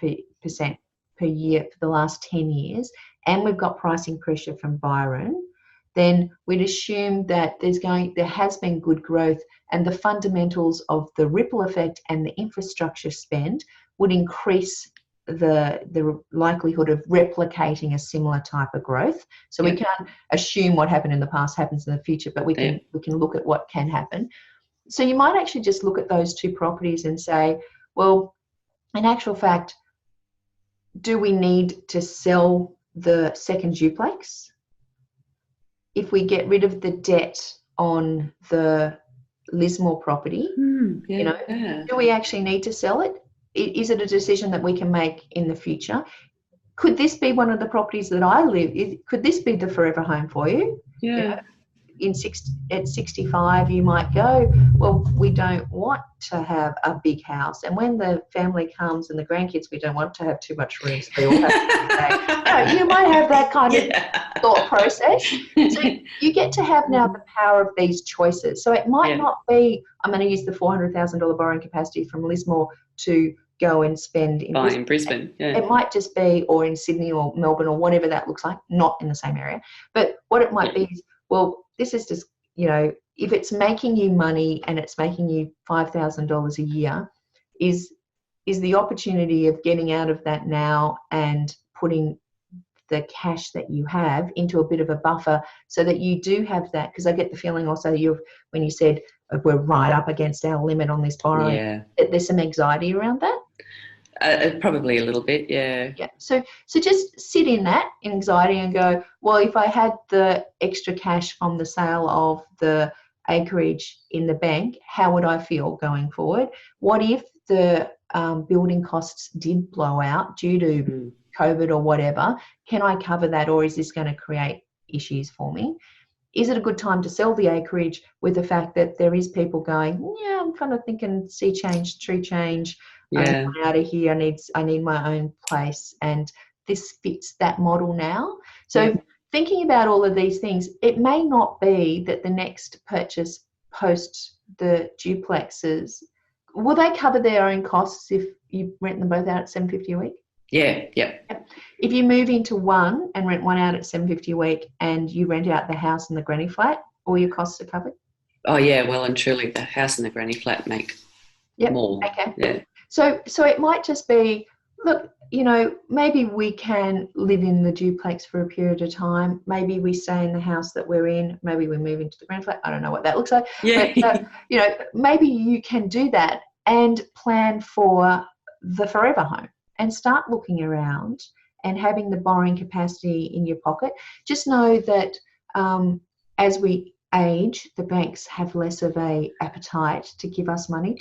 6% per year for the last 10 years, and we've got pricing pressure from Byron, then we'd assume that there has been good growth, and the fundamentals of the ripple effect and the infrastructure spend would increase the likelihood of replicating a similar type of growth. So we can't assume what happened in the past happens in the future, but we can look at what can happen. So you might actually just look at those two properties and say, well, in actual fact, do we need to sell the second duplex? If we get rid of the debt on the Lismore property, do we actually need to sell it? Is it a decision that we can make in the future? Could this be one of the properties that I live in? Could this be the forever home for you? At 65, you might go, well, we don't want to have a big house. And when the family comes and the grandkids, we don't want to have too much room. So they all have to stay. You might have that kind of thought process. So you get to have now the power of these choices. So it might not be, I'm going to use the $400,000 borrowing capacity from Lismore to go and spend in Brisbane. It might just be, or in Sydney or Melbourne or whatever that looks like, not in the same area. But what it might be is, well, this is just, if it's making you money and it's making you $5,000 a year, is the opportunity of getting out of that now and putting the cash that you have into a bit of a buffer so that you do have that. Because I get the feeling also when you said we're right up against our limit on this borrowing, there's some anxiety around that.
Probably a little bit, yeah.
So just sit in that anxiety and go, well, if I had the extra cash from the sale of the acreage in the bank, how would I feel going forward? What if the building costs did blow out due to COVID or whatever? Can I cover that, or is this going to create issues for me? Is it a good time to sell the acreage with the fact that there is people going, I'm kind of thinking sea change, tree change, I'm out of here, I need my own place, and this fits that model now. So thinking about all of these things, it may not be that the next purchase post the duplexes, will they cover their own costs if you rent them both out at $750 a week? If you move into one and rent one out at $750 a week and you rent out the house and the granny flat, all your costs are covered?
Oh yeah, well and truly the house and the granny flat make more.
So it might just be, look, maybe we can live in the duplex for a period of time. Maybe we stay in the house that we're in. Maybe we move into the granny flat. I don't know what that looks like. But, maybe you can do that and plan for the forever home and start looking around and having the borrowing capacity in your pocket. Just know that as we age, the banks have less of a appetite to give us money.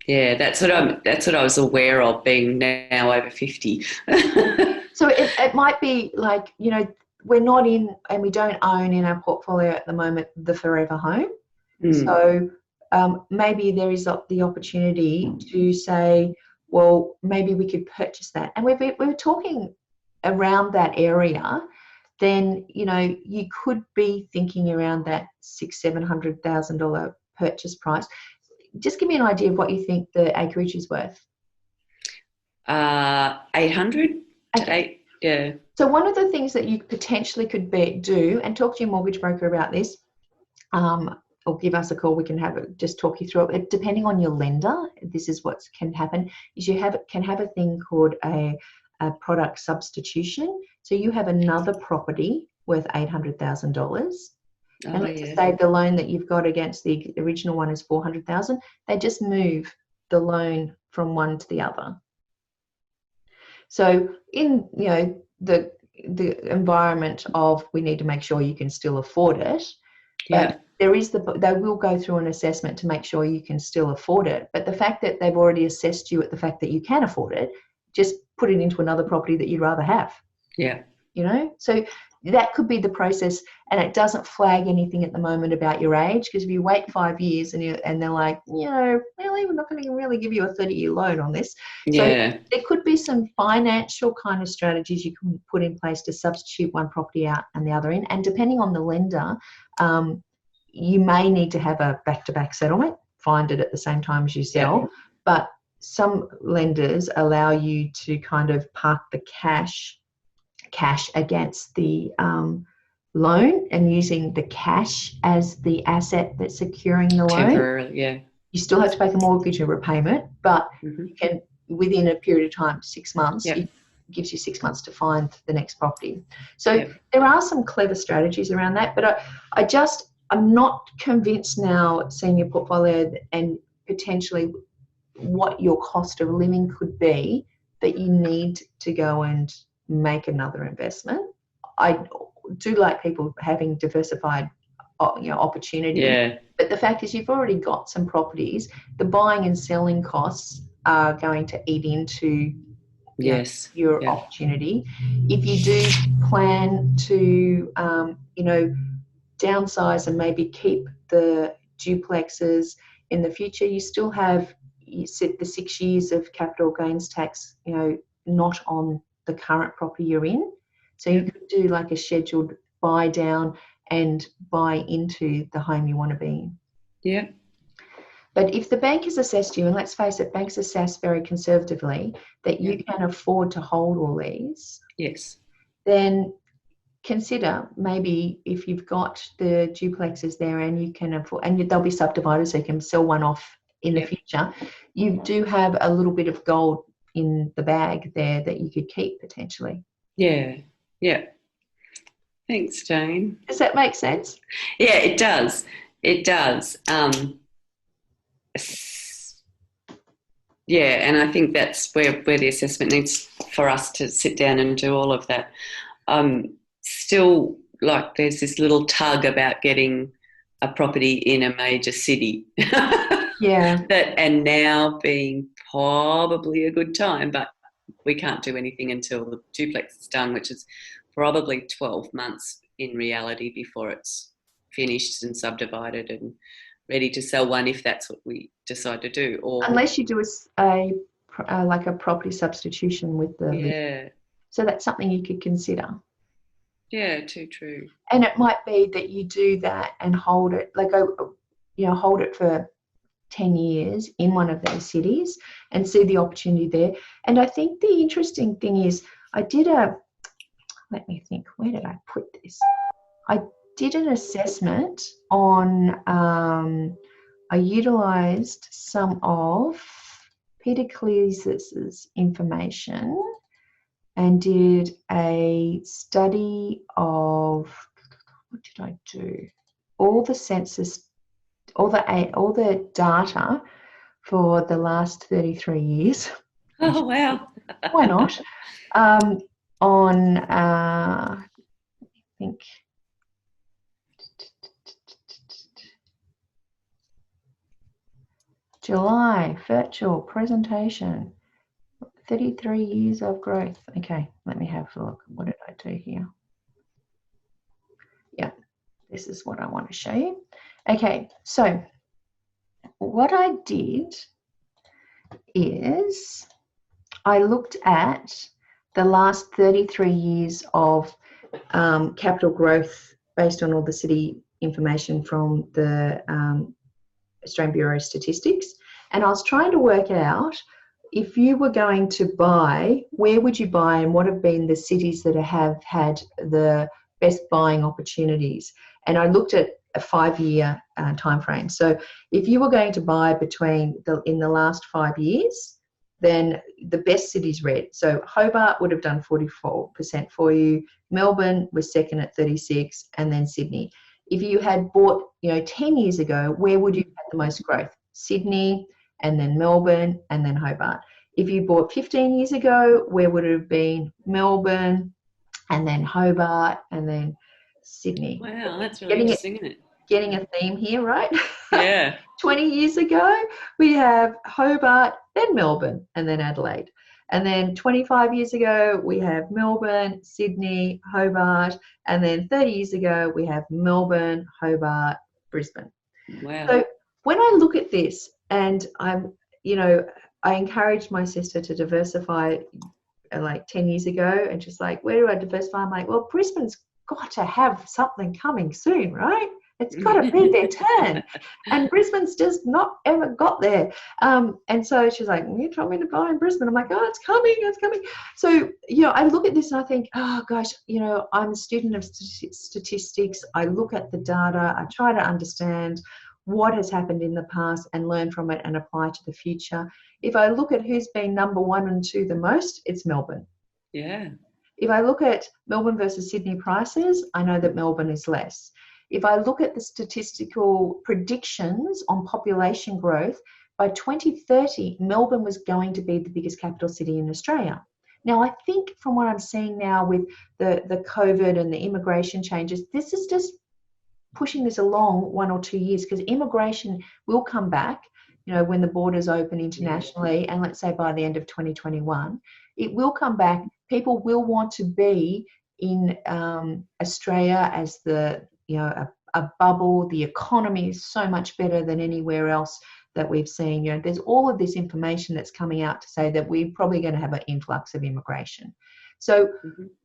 Yeah, that's what I was aware of, being now over 50.
So it might be like, we're not in, and we don't own in our portfolio at the moment, the forever home. So maybe there is the opportunity to say, well, maybe we could purchase that. And we're talking around that area, then, you know, you could be thinking around that $600,000-700,000 purchase price. Just give me an idea of what you think the acreage is worth.
800 to 8, yeah.
So one of the things that you potentially could do, and talk to your mortgage broker about this, or give us a call, we can just talk you through it. Depending on your lender, this is what can happen, is you can have a thing called a product substitution. So you have another property worth $800,000. And let's just say the loan that you've got against the original one is $400,000. They just move the loan from one to the other. So in, you know, the environment of, we need to make sure you can still afford it. But there is they will go through an assessment to make sure you can still afford it. But the fact that they've already assessed you at the fact that you can afford it, just put it into another property that you'd rather have.
Yeah.
You know, so that could be the process, and it doesn't flag anything at the moment about your age, because if you wait 5 years and they're like, you know, really, we're not going to really give you a 30-year loan on this. So there could be some financial kind of strategies you can put in place to substitute one property out and the other in. And depending on the lender, you may need to have a back-to-back settlement, find it at the same time as you sell. But some lenders allow you to kind of park the cash against the loan, and using the cash as the asset that's securing the loan.
Temporarily,
You still have to make a mortgage and repayment, but you can, within a period of time, 6 months, it gives you 6 months to find the next property. So there are some clever strategies around that, but I'm not convinced now, seeing your portfolio and potentially what your cost of living could be, that you need to go and make another investment. I do like people having diversified, you know, opportunity. But the fact is, you've already got some properties. The buying and selling costs are going to eat into your opportunity. If you do plan to, you know, downsize and maybe keep the duplexes in the future, you still have, you said, the 6 years of capital gains tax, you know, not on the current property you're in. So you could do like a scheduled buy down and buy into the home you want to be in. But if the bank has assessed you, and let's face it, banks assess very conservatively, that you can afford to hold all these, then consider maybe, if you've got the duplexes there and you can afford, and they'll be subdivided so you can sell one off in the future, you do have a little bit of gold in the bag there that you could keep potentially.
Thanks, Jane.
Does that make sense?
Yeah, it does. It does. And I think that's where the assessment needs for us to sit down and do all of that. Still, like, there's this little tug about getting a property in a major city. And now being probably a good time, but we can't do anything until the duplex is done, which is probably 12 months in reality before it's finished and subdivided and ready to sell one, if that's what we decide to do. Or
unless you do like a property substitution with the so that's something you could consider.
Too true.
And it might be that you do that and hold it, like, you know, hold it for 10 years in one of those cities and see the opportunity there. And I think the interesting thing is, let me think, where did I put this? I did an assessment on, I utilised some of Peter Cleese's information and did a study of, what did I do? All the census, all the data for the last 33 years.
Oh, wow.
Why not? On, I think, July, virtual presentation, 33 years of growth. Okay, let me have a look. What did I do here? this is what I want to show you. Okay, so what I did is I looked at the last 33 years of capital growth based on all the city information from the Australian Bureau of Statistics, and I was trying to work out, if you were going to buy, where would you buy and what have been the cities that have had the best buying opportunities? And I looked at a 5-year time frame. So if you were going to buy in the last 5 years, then the best cities red. So Hobart would have done 44% for you. Melbourne was second at 36, and then Sydney. If you had bought, 10 years ago, where would you have the most growth? Sydney, and then Melbourne, and then Hobart. If you bought 15 years ago, where would it have been? Melbourne, and then Hobart, and then Sydney.
Wow, that's really interesting, isn't it?
Getting a theme here, right?
Yeah.
20 years ago, we have Hobart, then Melbourne, and then Adelaide. And then 25 years ago, we have Melbourne, Sydney, Hobart, and then 30 years ago, we have Melbourne, Hobart, Brisbane.
Wow.
So when I look at this, and I encouraged my sister to diversify like 10 years ago, and just like, where do I diversify? I'm like, well, Brisbane's got to have something coming soon, right? It's got to be their turn. And Brisbane's just not ever got there. And so she's like, you told me to buy in Brisbane. I'm like, oh, it's coming, it's coming. So, I look at this and I think, oh, gosh, I'm a student of statistics. I look at the data. I try to understand what has happened in the past and learn from it and apply to the future. If I look at who's been number 1 and 2 the most, it's Melbourne.
Yeah.
If I look at Melbourne versus Sydney prices, I know that Melbourne is less. If I look at the statistical predictions on population growth, by 2030, Melbourne was going to be the biggest capital city in Australia. Now, I think from what I'm seeing now with the COVID and the immigration changes, this is just pushing this along 1 or 2 years, because immigration will come back, when the borders open internationally, and let's say by the end of 2021, it will come back. People will want to be in Australia as a bubble. The economy is so much better than anywhere else that we've seen. There's all of this information that's coming out to say that we're probably going to have an influx of immigration. So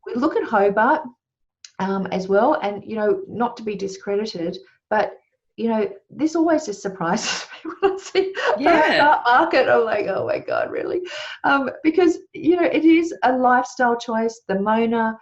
we look at Hobart as well, and not to be discredited, but this always just surprises me when I see Hobart market. I'm like, oh my God, really? Because it is a lifestyle choice. The Mona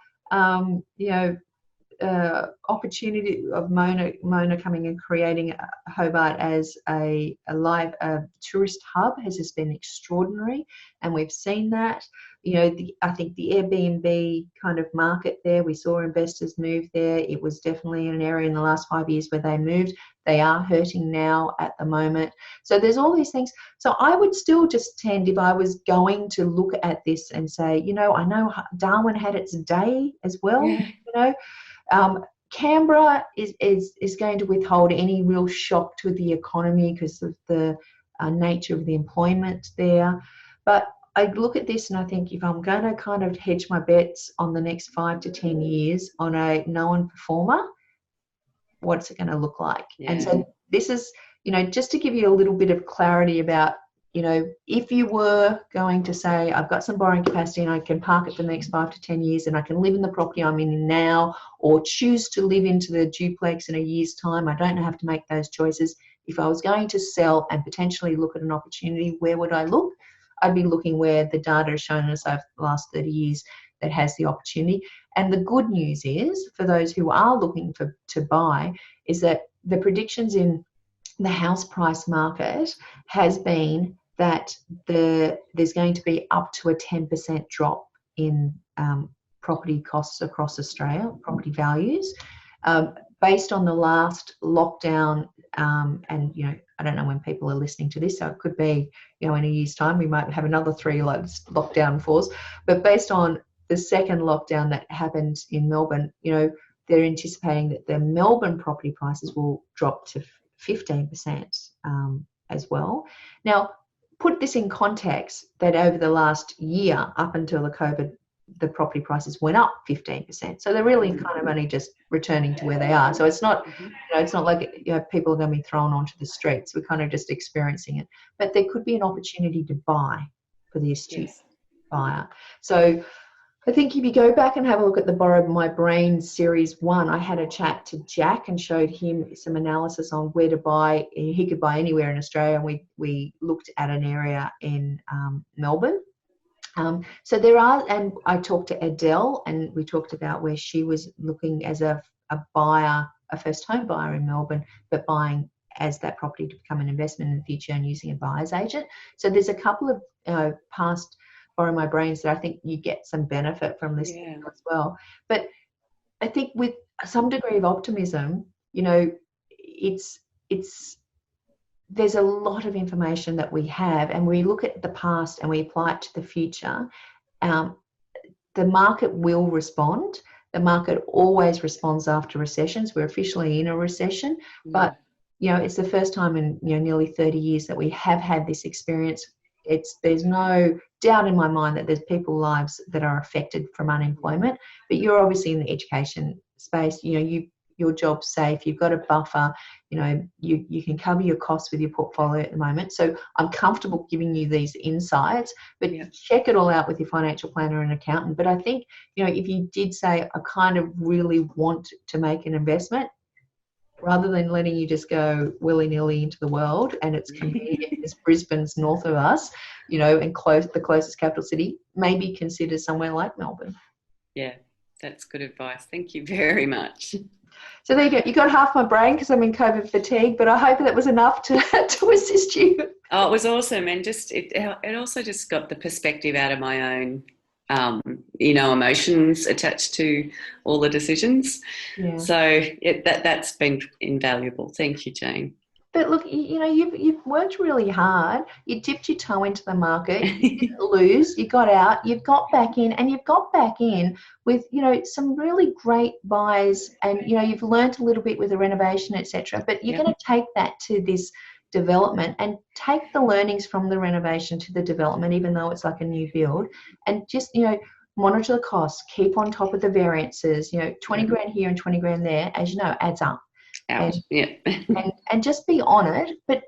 opportunity of Mona coming and creating Hobart as a live tourist hub has just been extraordinary, and we've seen that. I think the Airbnb kind of market there, we saw investors move there. It was definitely an area in the last 5 years where they moved. They are hurting now at the moment. So there's all these things. So I would still just tend, if I was going to look at this and say, I know Darwin had its day as well. Canberra is going to withhold any real shock to the economy because of the nature of the employment there. But I look at this and I think, if I'm going to kind of hedge my bets on the next 5 to 10 years on a known performer, what's it going to look like? Yeah. And so this is, just to give you a little bit of clarity about, if you were going to say, I've got some borrowing capacity and I can park it for the next 5 to 10 years and I can live in the property I'm in now, or choose to live into the duplex in a year's time, I don't have to make those choices. If I was going to sell and potentially look at an opportunity, where would I look? I'd be looking where the data has shown us over the last 30 years that has the opportunity. And the good news is, for those who are looking to buy, is that the predictions in the house price market has been that there's going to be up to a 10% drop in property costs across Australia, property values, based on the last lockdown. And I don't know when people are listening to this, so it could be in a year's time we might have another 3 lockdown falls. But based on the second lockdown that happened in Melbourne, they're anticipating that the Melbourne property prices will drop to 15% as well. Now, put this in context, that over the last year, up until the COVID the property prices went up 15%. So they're really kind of only just returning to where they are. So it's not, it's not like people are going to be thrown onto the streets. We're kind of just experiencing it. But there could be an opportunity to buy for the astute buyer. So I think if you go back and have a look at the Borrow My Brain Series 1, I had a chat to Jack and showed him some analysis on where to buy. He could buy anywhere in Australia, and we looked at an area in Melbourne. So there are, and I talked to Adele, and we talked about where she was looking as a buyer, a first home buyer in Melbourne, but buying as that property to become an investment in the future and using a buyer's agent. So there's a couple of past Borrow My Brains that I think you get some benefit from this as well. But I think with some degree of optimism, it's there's a lot of information that we have, and we look at the past and we apply it to the future. The market will respond. The market always responds after recessions. We're officially in a recession, but it's the first time in nearly 30 years that we have had this experience. There's no doubt in my mind that there's people's lives that are affected from unemployment, but you're obviously in the education space. Your job's safe, you've got a buffer, you can cover your costs with your portfolio at the moment. So I'm comfortable giving you these insights, but check it all out with your financial planner and accountant. But I think, if you did say, I kind of really want to make an investment, rather than letting you just go willy-nilly into the world, and it's convenient as Brisbane's north of us, and the closest capital city, maybe consider somewhere like Melbourne.
Yeah, that's good advice. Thank you very much.
So there you go. You got half my brain because I'm in COVID fatigue, but I hope that was enough to assist you.
Oh, it was awesome, and it also just got the perspective out of my own emotions attached to all the decisions. So that's been invaluable. Thank you, Jane.
But look, you've worked really hard. You dipped your toe into the market. You didn't lose. You got out. You've got back in, and you've got back in with some really great buys. And you've learned a little bit with the renovation, etc. But you're going to take that to this development and take the learnings from the renovation to the development, even though it's like a new build, and just monitor the costs. Keep on top of the variances. 20 grand here and 20 grand there, as adds up. And just be on it, but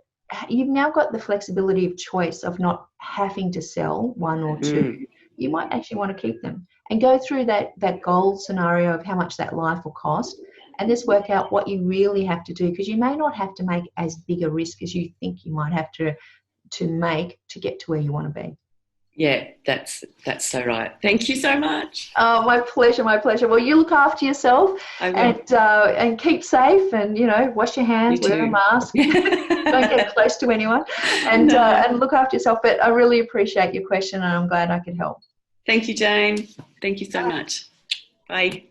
you've now got the flexibility of choice of not having to sell one or two. You might actually want to keep them and go through that goal scenario of how much that life will cost, and just work out what you really have to do, because you may not have to make as big a risk as you think you might have to make to get to where you want to be. Yeah,
that's so right. Thank you so much.
Oh, my pleasure, my pleasure. Well, you look after yourself and keep safe, and wash your hands, wear a mask, don't get close to anyone, and look after yourself. But I really appreciate your question, and I'm glad I could help.
Thank you, Jane. Thank you so much. Bye.